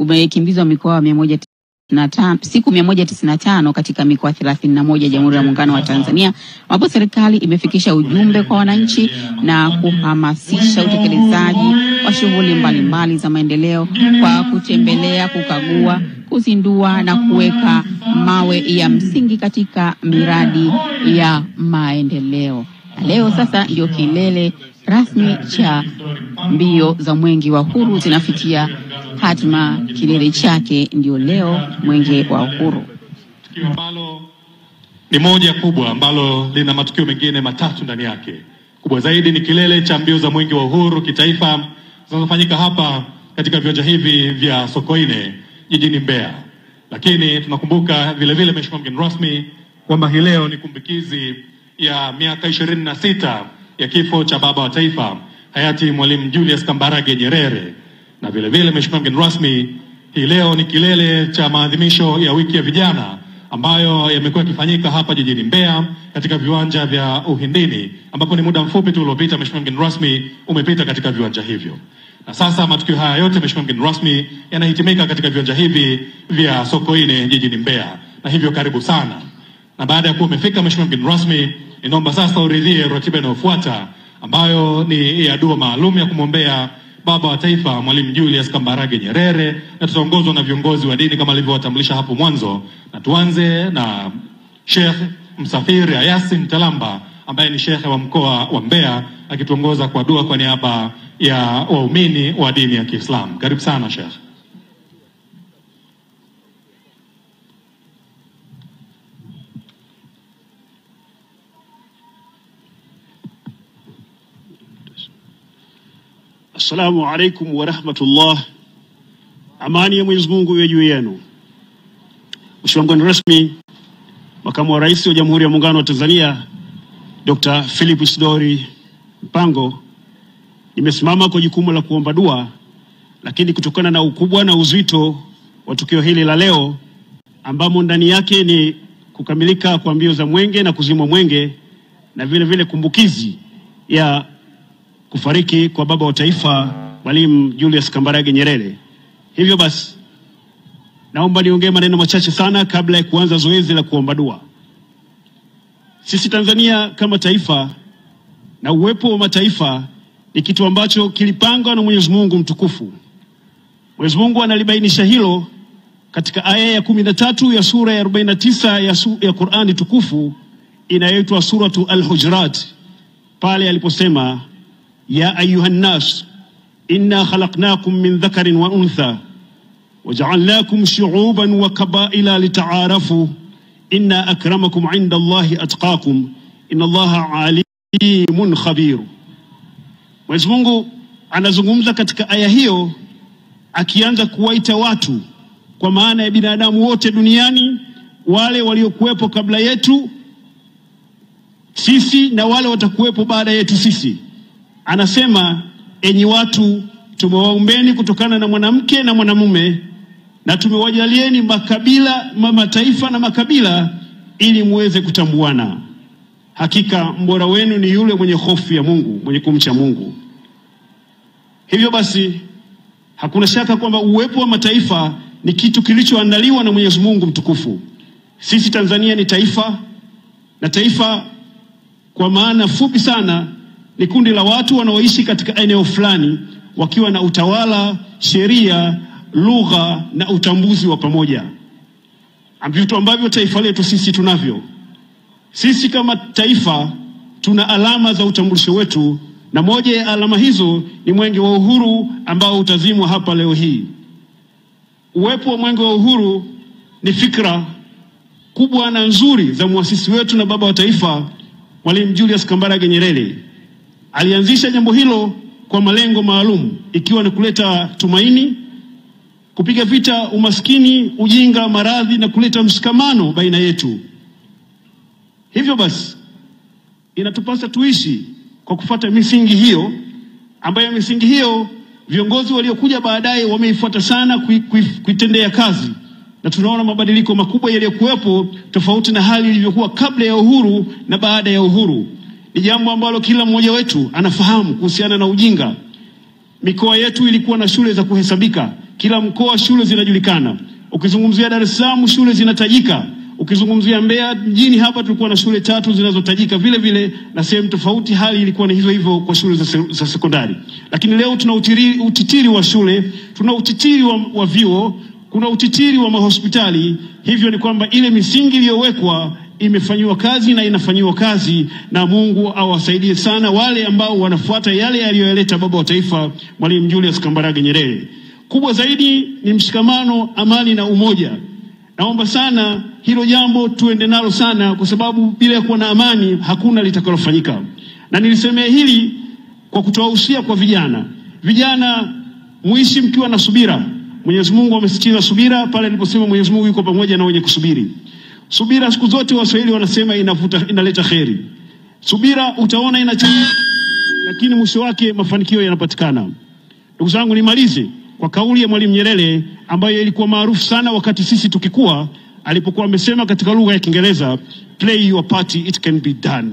umekimbizwa mikoa 195 siku 195 katika mikoa 31 Jamhuri ya Muungano wa Tanzania, ambapo serikali imefikisha ujumbe kwa wananchi na kuhamasisha utekelezaji wa shughuli mbalimbali za maendeleo kwa kutembelea, kukagua, kuzindua na kuweka mawe ya msingi katika miradi ya maendeleo. Leo sasa ndio kilele rasmi cha mbio za Mwenge wa Uhuru zinafikia hatima. Kilele chake ndio leo, Mwenge wa Uhuru. Tukio ambalo ni moja kubwa ambalo lina matukio mengine matatu ndani yake. Kubwa zaidi ni kilele cha mbio za Mwenge wa Uhuru kitaifa zinazofanyika hapa katika viwanja hivi vya Sokoine jijini Mbeya. Lakini tunakumbuka vile vile, Mheshimiwa mgeni rasmi, kwamba hii leo ni kumbukizi ya miaka 26 ya kifo cha baba wa taifa hayati Mwalimu Julius Kambarage Nyerere. Na vile vile, Mheshimiwa mgeni rasmi, hii leo ni kilele cha maadhimisho ya wiki ya vijana ambayo yamekuwa yakifanyika hapa jijini Mbeya katika viwanja vya Uhindini, ambapo ni muda mfupi tu uliopita, Mheshimiwa mgeni rasmi, umepita katika viwanja hivyo. Na sasa matukio haya yote, Mheshimiwa mgeni rasmi, yanahitimika katika viwanja hivi vya Sokoine jijini Mbeya. Na hivyo karibu sana. Na baada ya kuwa umefika, Mheshimiwa mgeni rasmi, ninaomba sasa uridhie ratiba inayofuata ambayo ni ya dua maalum ya kumwombea baba wa taifa Mwalimu Julius Kambarage Nyerere, na tutaongozwa na viongozi wa dini kama alivyowatambulisha hapo mwanzo. Na tuanze na Sheikh Msafiri Yasin Talamba ambaye ni Sheikh wa mkoa wa Mbeya, akituongoza kwa dua kwa niaba ya waumini wa dini ya Kiislamu. Karibu sana Sheikh. Assalamu alaikum wa rahmatullah. Amani ya Mwenyezi Mungu iwe juu yenu. Mheshimiwa mgeni rasmi, Makamu wa Rais wa Jamhuri ya Muungano wa Tanzania Dr. Philip Isdori Mpango, nimesimama kwa jukumu la kuomba dua, lakini kutokana na ukubwa na uzito wa tukio hili la leo ambamo ndani yake ni kukamilika kwa mbio za Mwenge na kuzimwa Mwenge, na vile vile kumbukizi ya kufariki kwa baba wa taifa Mwalimu Julius Kambarage Nyerere, hivyo basi naomba niongee maneno machache sana kabla ya kuanza zoezi la kuomba dua. Sisi Tanzania kama taifa na uwepo wa mataifa ni kitu ambacho kilipangwa na Mwenyezi Mungu mtukufu. Mwenyezi Mungu analibainisha hilo katika aya ya 13 ya sura ya 49 ya Qur'ani tukufu inayoitwa suratu Al-Hujurat, pale aliposema ya ayuhan nas inna khalaqnakum min dhakarin wa untha waja'alnakum shu'uban wa qabaila lita'arafu inna akramakum 'inda Allahi atqakum inna Allaha 'alimun khabir. Mwenyezi Mungu anazungumza katika aya hiyo akianza kuwaita watu kwa maana ya binadamu wote duniani, wale waliokuwepo kabla yetu sisi na wale watakuwepo baada yetu sisi. Anasema, enyi watu, tumewaumbeni kutokana na mwanamke na mwanamume, na tumewajalieni makabila, mataifa na makabila ili muweze kutambuana. Hakika mbora wenu ni yule mwenye hofu ya Mungu, mwenye kumcha Mungu. Hivyo basi hakuna shaka kwamba uwepo wa mataifa ni kitu kilichoandaliwa na Mwenyezi Mungu mtukufu. Sisi Tanzania ni taifa, na taifa kwa maana fupi sana ni kundi la watu wanaoishi katika eneo fulani wakiwa na utawala, sheria, lugha na utambuzi wa pamoja. Vitu ambavyo taifa letu sisi tunavyo. Sisi kama taifa tuna alama za utambulisho wetu, na moja ya alama hizo ni Mwenge wa Uhuru ambao utazimwa hapa leo hii. Uwepo wa Mwenge wa Uhuru ni fikra kubwa na nzuri za muasisi wetu na baba wa taifa Mwalimu Julius Kambarage Nyerere. Alianzisha jambo hilo kwa malengo maalum, ikiwa ni kuleta tumaini, kupiga vita umaskini, ujinga, maradhi na kuleta mshikamano baina yetu. Hivyo basi inatupasa tuishi kwa kufuata misingi hiyo, ambayo misingi hiyo viongozi waliokuja baadaye wameifuata sana kuitendea kazi, na tunaona mabadiliko makubwa yaliyokuwepo tofauti na hali ilivyokuwa kabla ya uhuru na baada ya uhuru. Ni jambo ambalo kila mmoja wetu anafahamu kuhusiana na ujinga. Mikoa yetu ilikuwa na shule za kuhesabika, Kila mkoa shule zinajulikana. Ukizungumzia Dar es Salaam shule zinatajika. Ukizungumzia Mbeya mjini hapa tulikuwa na shule 3 zinazotajika vile vile, na sehemu tofauti hali ilikuwa ni hivyo hivyo kwa shule za sekondari. Lakini leo tuna utitiri wa shule, tuna utitiri wa vyuo, kuna utitiri wa mahospitali. Hivyo ni kwamba ile misingi iliyowekwa imefanywa kazi na inafanywa kazi, na Mungu awasaidie sana wale ambao wanafuata yale yaliyoleta baba wa taifa Mwalimu Julius Kambarage Nyerere. Kubwa zaidi ni mshikamano, amani na umoja. Naomba sana hilo jambo tuende nalo sana, kwa sababu bila kuwa na amani hakuna litakalofanyika. Na nilisemea hili kwa kutoa usia kwa vijana. Vijana muishi mkiwa na subira. Mwenyezi Mungu amesisitiza subira pale aliposema Mwenyezi Mungu yuko pamoja na wenye kusubiri. Subira siku zote Waswahili wanasema inaleta kheri. Subira utaona inachukua, lakini mwisho wake mafanikio yanapatikana. Ndugu zangu, nimalize kwa kauli ya Mwalimu Nyerere ambayo ilikuwa maarufu sana wakati sisi tukikua, alipokuwa amesema katika lugha ya Kiingereza, play your part, it can be done.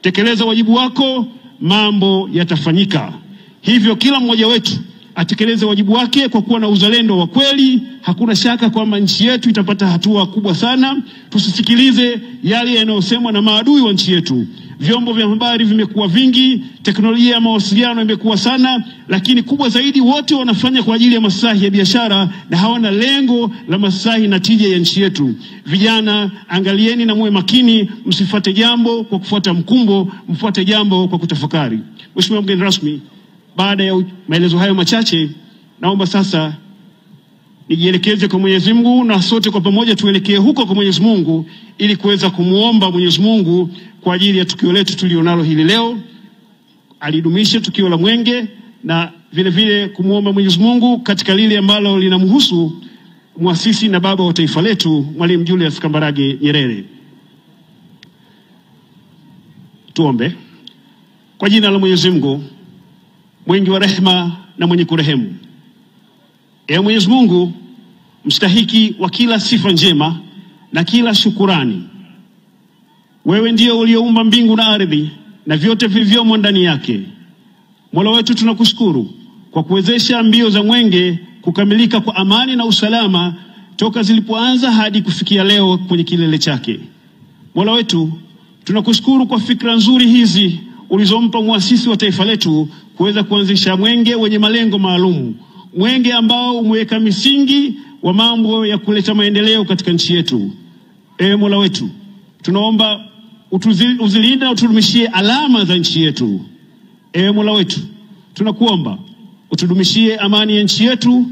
Tekeleza wajibu wako, mambo yatafanyika. Hivyo kila mmoja wetu atekeleze wajibu wake kwa kuwa na uzalendo wa kweli. Hakuna shaka kwamba nchi yetu itapata hatua kubwa sana. Tusisikilize yale yanayosemwa na maadui wa nchi yetu. Vyombo vya habari vimekuwa vingi, teknolojia ya mawasiliano imekuwa sana, lakini kubwa zaidi wote wanafanya kwa ajili ya maslahi ya biashara na hawana lengo la maslahi na tija ya nchi yetu. Vijana, angalieni na muwe makini, msifuate jambo kwa kufuata mkumbo, mfuate jambo kwa kutafakari. Mheshimiwa mgeni rasmi, baada ya maelezo hayo machache, naomba sasa nijielekeze kwa Mwenyezi Mungu, na sote kwa pamoja tuelekee huko kwa Mwenyezi Mungu ili kuweza kumuomba Mwenyezi Mungu kwa ajili ya tukio letu tulionalo hili leo. Alidumisha tukio la Mwenge, na vile vile kumuomba Mwenyezi Mungu katika lile ambalo linamhusu muasisi na baba wa taifa letu Mwalimu Julius Kambarage Nyerere. Tuombe. Kwa jina la Mwenyezi Mungu mwingi wa rehema na mwenye kurehemu. Ewe Mwenyezi Mungu, mstahiki wa kila sifa njema na kila shukurani, wewe ndiye ulioumba mbingu na ardhi na vyote vilivyomo ndani yake. Mola wetu, tunakushukuru kwa kuwezesha mbio za Mwenge kukamilika kwa amani na usalama toka zilipoanza hadi kufikia leo kwenye kilele chake. Mola wetu, tunakushukuru kwa fikra nzuri hizi ulizompa muasisi wa taifa letu kuweza kuanzisha Mwenge wenye malengo maalum. Mwenge ambao umeweka misingi wa mambo ya kuleta maendeleo katika nchi yetu. Ewe Mola wetu, tunaomba uzilinde na utudumishie alama za nchi yetu. Ewe Mola wetu, tunakuomba utudumishie amani ya nchi yetu,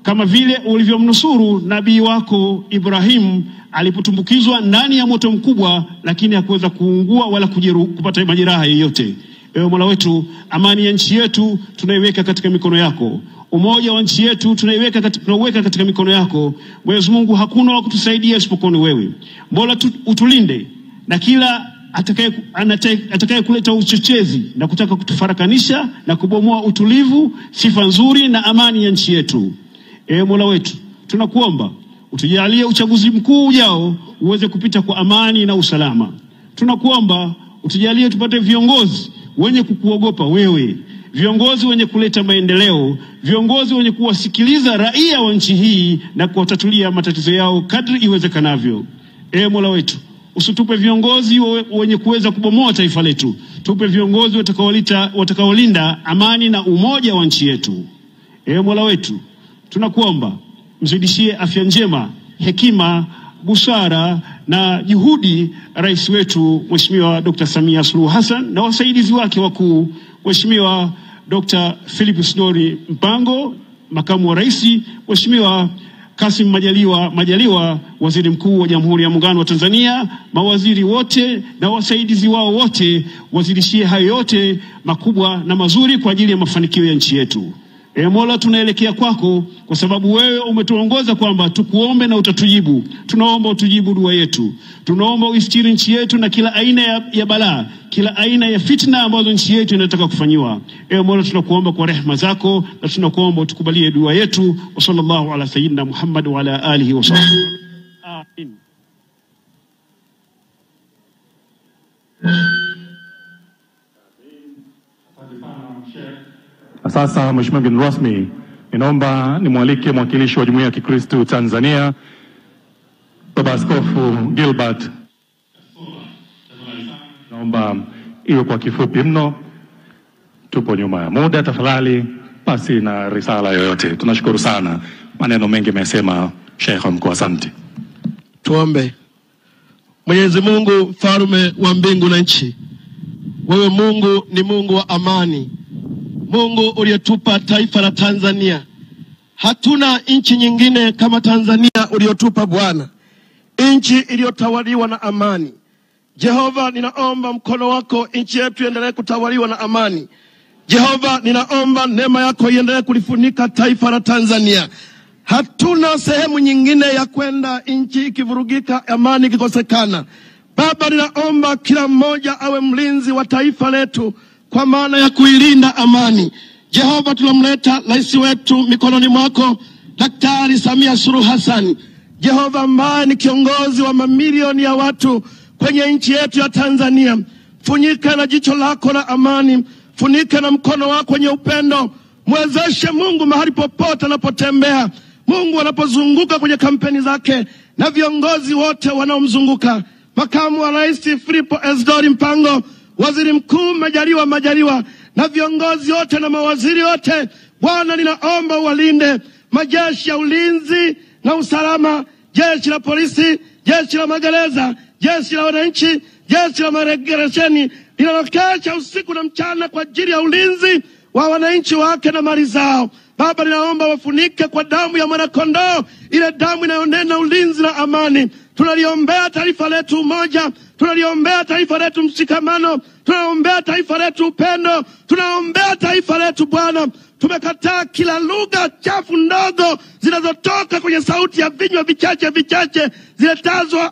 kama vile ulivyomnusuru nabii wako Ibrahim alipotumbukizwa ndani ya moto mkubwa, lakini hakuweza kuungua wala kupata majeraha yoyote. Ewe Mola wetu, amani ya nchi yetu tunaiweka katika mikono yako. Umoja wa nchi yetu tunaiweka katika mikono yako. Mwenyezi Mungu, hakuna wa kutusaidia isipokuwa ni wewe. Mola, utulinde na kila atakaye kuleta uchochezi na kutaka kutufarakanisha na kubomoa utulivu, sifa nzuri na amani ya nchi yetu. Ewe Mola wetu, tunakuomba utujalie uchaguzi mkuu ujao uweze kupita kwa amani na usalama. Tunakuomba utujalie tupate viongozi wenye kukuogopa wewe, viongozi wenye kuleta maendeleo, viongozi wenye kuwasikiliza raia wa nchi hii na kuwatatulia matatizo yao kadri iwezekanavyo. Ewe Mola wetu, usitupe viongozi wenye kuweza kubomoa taifa letu. Tupe viongozi watakaolinda amani na umoja wa nchi yetu. Ewe Mola wetu, tunakuomba mzidishie afya njema, hekima, busara na juhudi rais wetu Mheshimiwa Dr. Samia Suluhu Hassan na wasaidizi wake wakuu, Mheshimiwa Dr. Philip Isdori Mpango, makamu wa rais, Mheshimiwa Kassim Majaliwa, waziri mkuu wa Jamhuri ya Muungano wa Tanzania, mawaziri wote na wasaidizi wao wote, wazidishie hayo yote makubwa na mazuri kwa ajili ya mafanikio ya nchi yetu. Mola, tunaelekea kwako kwa sababu wewe umetuongoza kwamba tukuombe na utatujibu. Tunaomba utujibu dua yetu. Tunaomba uistiri nchi yetu na kila aina ya balaa, kila aina ya fitna ambazo nchi yetu inataka kufanyiwa. Mola, tunakuomba kwa rehema zako na tunakuomba utukubalie dua yetu. Wa sallallahu ala sayyidina Muhammad wa ala alihi wa sahbihi. Amin. Sasa Mheshimiwa mgeni rasmi, Ninaomba nimwalike mwakilishi wa Jumuiya ya Kikristo Tanzania, Baba Askofu Gilbert. Naomba hiyo kwa kifupi mno. Tupo nyuma ya muda, tafadhali pasi na risala yoyote. Tunashukuru sana. Maneno mengi amesema Sheikh Mkuu. Asante. Tuombe. Mwenyezi Mungu, mfalme wa mbingu na nchi, wewe Mungu ni Mungu wa amani. Mungu uliyetupa taifa la Tanzania. Hatuna nchi nyingine kama Tanzania uliyotupa Bwana, nchi iliyotawaliwa na amani. Jehova, ninaomba mkono wako nchi yetu iendelee kutawaliwa na amani. Jehova, ninaomba neema yako iendelee kulifunika taifa la Tanzania. Hatuna sehemu nyingine ya kwenda nchi ikivurugika, amani ikikosekana. Baba, ninaomba kila mmoja awe mlinzi wa taifa letu kwa maana ya kuilinda amani. Jehova, tunamleta rais wetu mikononi mwako, Daktari Samia Suluhu Hassan. Jehova, ambaye ni kiongozi wa mamilioni ya watu kwenye nchi yetu ya Tanzania. Funika na jicho lako la amani, funika na mkono wako wenye upendo. Mwezeshe Mungu mahali popote anapotembea, Mungu anapozunguka kwenye kampeni zake, na viongozi wote wanaomzunguka. Makamu wa Rais Filipo Isdori Mpango, Waziri Mkuu Majaliwa, na viongozi wote na mawaziri wote, Bwana ninaomba walinde. Majeshi ya ulinzi na usalama, jeshi la polisi, jeshi la magereza, jeshi la wananchi, jeshi la mageresheni, linalokesha usiku na mchana kwa ajili ya ulinzi wa wananchi wake na mali zao. Baba, ninaomba wafunike kwa damu ya mwanakondoo, ile damu inayonena ulinzi na amani. Tunaliombea taifa letu umoja, tunaliombea taifa letu mshikamano, tunaombea taifa letu upendo, tunaombea taifa letu Bwana. Tumekataa kila lugha chafu ndogo zinazotoka kwenye sauti ya vinywa vichache ziletazo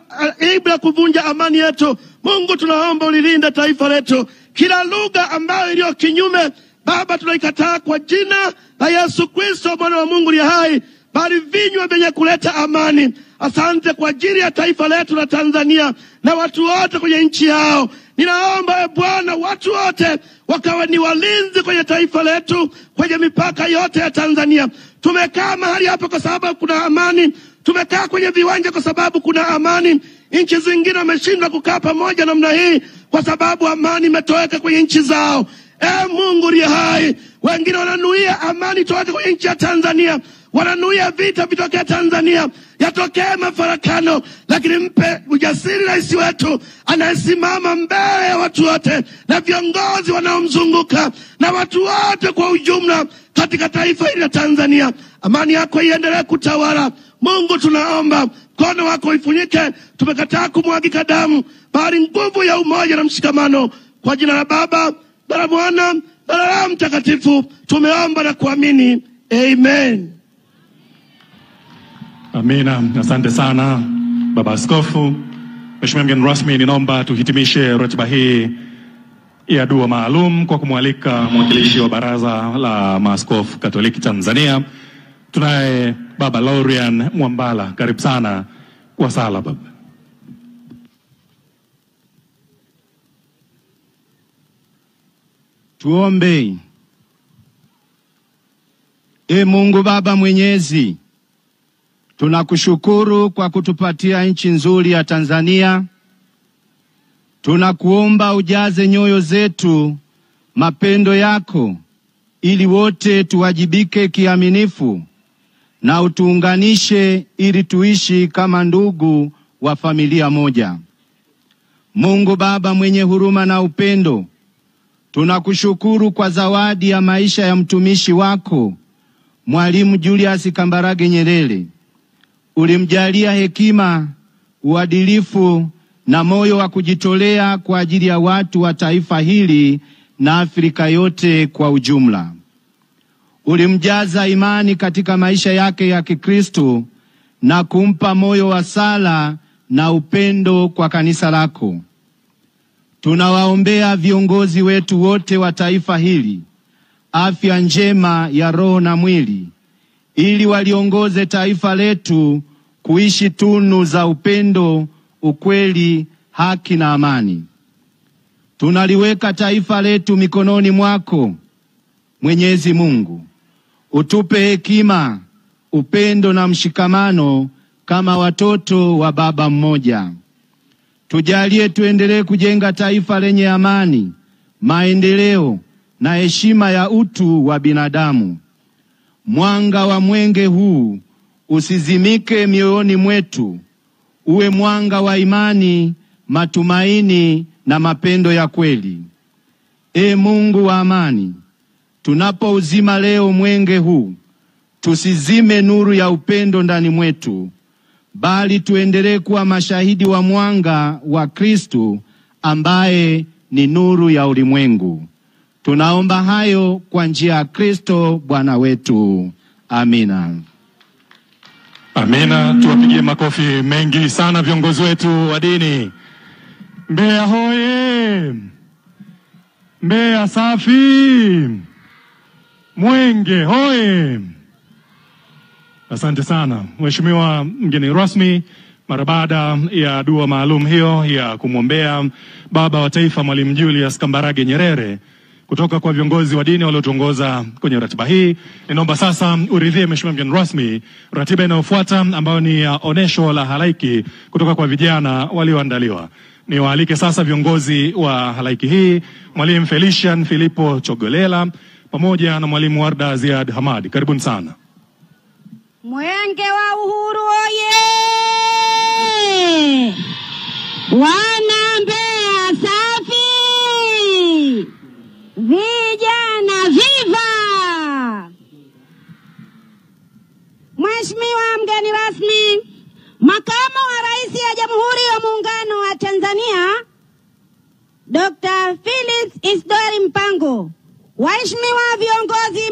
ibra kuvunja amani yetu. Mungu, tunaomba ulilinde taifa letu. Kila lugha ambayo iliyo kinyume, Baba, tunaikataa kwa jina la Yesu Kristo, Mwana wa Mungu aliye hai, bali vinywa vyenye kuleta amani. Asante kwa ajili ya taifa letu la Tanzania na watu wote kwenye nchi yao. Ninaomba Bwana, watu wote wakawe ni walinzi kwenye taifa letu, kwenye mipaka yote ya Tanzania. Tumekaa mahali hapa kwa sababu kuna amani. Tumekaa kwenye viwanja kwa sababu kuna amani. Nchi zingine wameshindwa kukaa pamoja namna hii kwa sababu amani imetoweka kwenye nchi zao. Mungu aliye hai, wengine wananuia amani toke kwenye nchi ya Tanzania, wananuia vita vitokea Tanzania, yatokee mafarakano, lakini mpe ujasiri rais wetu anayesimama mbele ya watu wote na viongozi wanaomzunguka na watu wote kwa ujumla katika taifa hili la Tanzania. Amani yako iendelee kutawala. Mungu, tunaomba mkono wako ifunike. Tumekataa kumwagika damu, bali nguvu ya umoja na mshikamano. Kwa jina la Baba, la Mwana, na la Roho Mtakatifu tumeomba na kuamini. Amen. Amina. Asante sana Baba Askofu. Mheshimiwa mgeni rasmi, ninaomba tuhitimishe ratiba hii ya dua maalum kwa kumwalika mwakilishi wa Baraza la Maaskofu Katoliki Tanzania. Tunaye Baba Laurian Mwambala. Karibu sana kwa sala baba. Tuombe. Mungu Baba Mwenyezi, tunakushukuru kwa kutupatia nchi nzuri ya Tanzania. Tunakuomba ujaze nyoyo zetu mapendo yako, ili wote tuwajibike kiaminifu, na utuunganishe ili tuishi kama ndugu wa familia moja. Mungu Baba mwenye huruma na upendo, tunakushukuru kwa zawadi ya maisha ya mtumishi wako Mwalimu Julius Kambarage Nyerere. Ulimjalia hekima, uadilifu na moyo wa kujitolea kwa ajili ya watu wa taifa hili na Afrika yote kwa ujumla. Ulimjaza imani katika maisha yake ya Kikristo na kumpa moyo wa sala na upendo kwa kanisa lako. Tunawaombea viongozi wetu wote wa taifa hili afya njema ya roho na mwili, ili waliongoze taifa letu kuishi tunu za upendo, ukweli, haki na amani. Tunaliweka taifa letu mikononi mwako, Mwenyezi Mungu. Utupe hekima, upendo na mshikamano kama watoto wa baba mmoja. Tujalie tuendelee kujenga taifa lenye amani, maendeleo na heshima ya utu wa binadamu. Mwanga wa mwenge huu usizimike mioyoni mwetu, uwe mwanga wa imani, matumaini na mapendo ya kweli. Mungu wa amani, tunapouzima leo mwenge huu, tusizime nuru ya upendo ndani mwetu, bali tuendelee kuwa mashahidi wa mwanga wa Kristo ambaye ni nuru ya ulimwengu. Tunaomba hayo kwa njia ya Kristo Bwana wetu. Amina. Amina. Tuwapigie makofi mengi sana viongozi wetu wa dini. Mbeya hoye! Mbeya safi! Mwenge hoye! Asante sana Mheshimiwa mgeni rasmi. Mara baada ya dua maalum hiyo ya kumwombea baba wa taifa Mwalimu Julius Kambarage Nyerere kutoka kwa viongozi wa dini waliotuongoza kwenye ratiba hii, ninaomba sasa uridhie Mheshimiwa mgeni rasmi ratiba inayofuata ambayo ni onesho la halaiki kutoka kwa vijana walioandaliwa. Niwaalike sasa viongozi wa halaiki hii, Mwalimu Felician Filipo Chogolela pamoja na Mwalimu Warda Ziad Hamad. Karibuni sana. Mwenge wa Uhuru oye! Wana Mbeya safi! Vijana viva! Mheshimiwa mgeni rasmi, Makamu wa Rais ya Jamhuri ya Muungano wa Tanzania, Dr. Philip Isdori Mpango, waheshimiwa viongozi